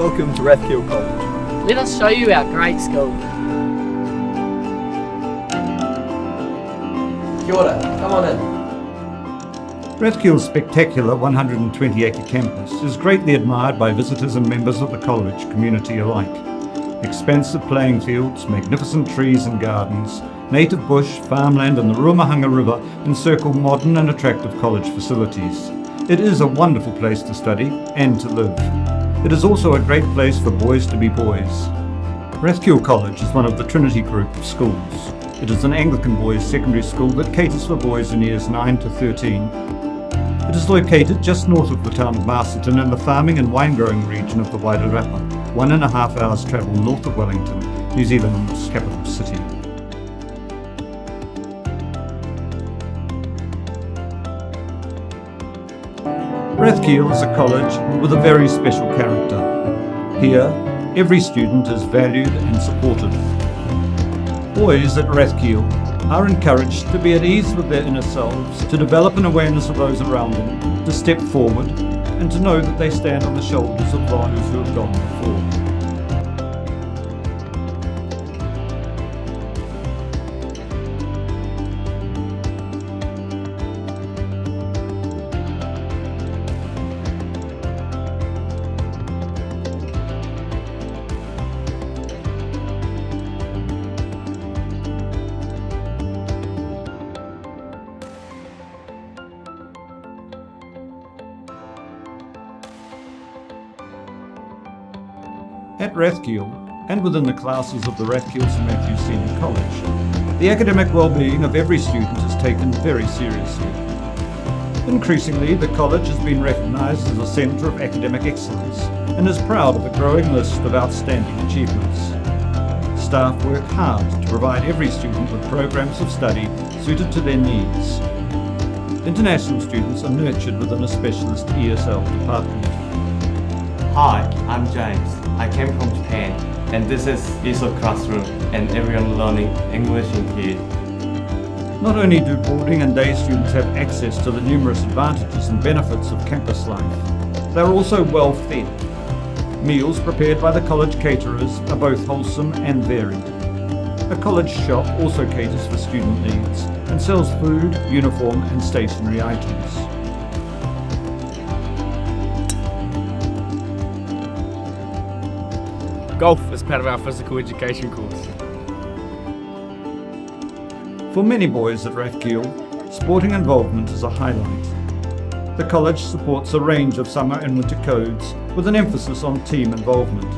Welcome to Rathkeale College. Let us show you our great school. Kia ora, come on in. Rathkeale's spectacular 120-acre campus is greatly admired by visitors and members of the college community alike. Expansive playing fields, magnificent trees and gardens, native bush, farmland and the Ruamahanga River encircle modern and attractive college facilities. It is a wonderful place to study and to live. It is also a great place for boys to be boys. Rathkeale College is one of the Trinity group of schools. It is an Anglican boys' secondary school that caters for boys in years 9 to 13. It is located just north of the town of Masterton in the farming and wine growing region of the Wairarapa, 1.5 hours travel north of Wellington, New Zealand's capital city. Rathkeale is a college with a very special character. Here, every student is valued and supported. Boys at Rathkeale are encouraged to be at ease with their inner selves, to develop an awareness of those around them, to step forward, and to know that they stand on the shoulders of those who have gone before. At Rathkeale, and within the classes of the Rathkeale St Matthew Senior College, the academic well-being of every student is taken very seriously. Increasingly, the college has been recognised as a centre of academic excellence and is proud of a growing list of outstanding achievements. Staff work hard to provide every student with programs of study suited to their needs. International students are nurtured within a specialist ESL department. Hi, I'm James. I came from Japan, and this is ESL classroom, and everyone learning English in here. Not only do boarding and day students have access to the numerous advantages and benefits of campus life, they are also well fed. Meals prepared by the college caterers are both wholesome and varied. A college shop also caters for student needs and sells food, uniform and stationery items. Golf is part of our physical education course. For many boys at Rathkeale, sporting involvement is a highlight. The college supports a range of summer and winter codes with an emphasis on team involvement.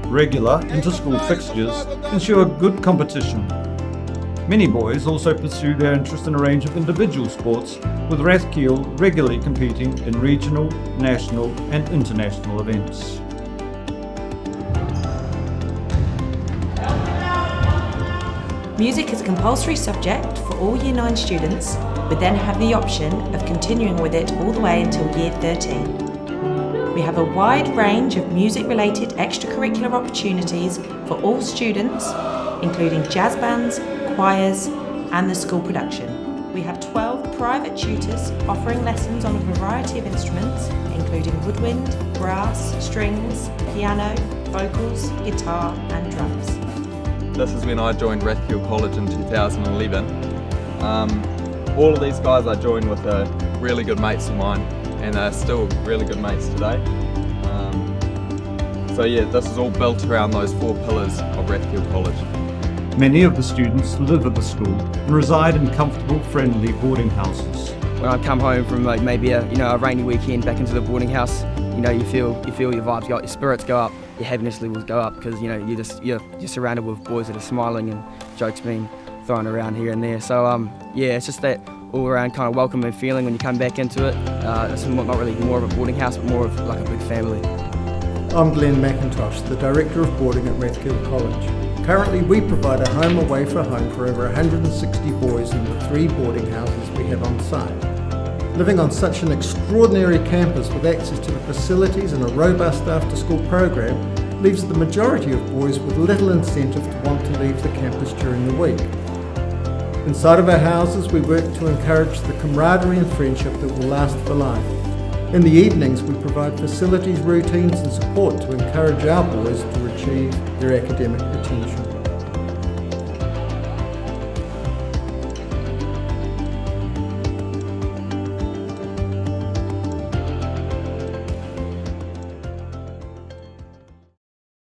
Regular inter-school fixtures ensure good competition. Many boys also pursue their interest in a range of individual sports, with Rathkeale regularly competing in regional, national and international events. Music is a compulsory subject for all Year 9 students, but then have the option of continuing with it all the way until Year 13. We have a wide range of music-related extracurricular opportunities for all students, including jazz bands, choirs, and the school production. We have 12 private tutors offering lessons on a variety of instruments, including woodwind, brass, strings, piano, vocals, guitar, and drums. This is when I joined Rathkeale College in 2011. All of these guys I joined with are really good mates of mine, and they're still really good mates today. So yeah, this is all built around those 4 pillars of Rathkeale College. Many of the students live at the school and reside in comfortable, friendly boarding houses. When I come home from maybe a rainy weekend back into the boarding house, you feel your vibes go up, your spirits go up, your happiness levels go up, because you're surrounded with boys that are smiling and jokes being thrown around here and there. So yeah, it's just that all around kind of welcoming feeling when you come back into it. It's not really more of a boarding house, but more of like a big family. I'm Glenn McIntosh, the Director of Boarding at Rathkeale College. Currently we provide a home away for home for over 160 boys in the 3 boarding houses we have on site. Living on such an extraordinary campus with access to the facilities and a robust after-school program leaves the majority of boys with little incentive to want to leave the campus during the week. Inside of our houses we work to encourage the camaraderie and friendship that will last for life. In the evenings, we provide facilities, routines and support to encourage our boys to achieve their academic potential.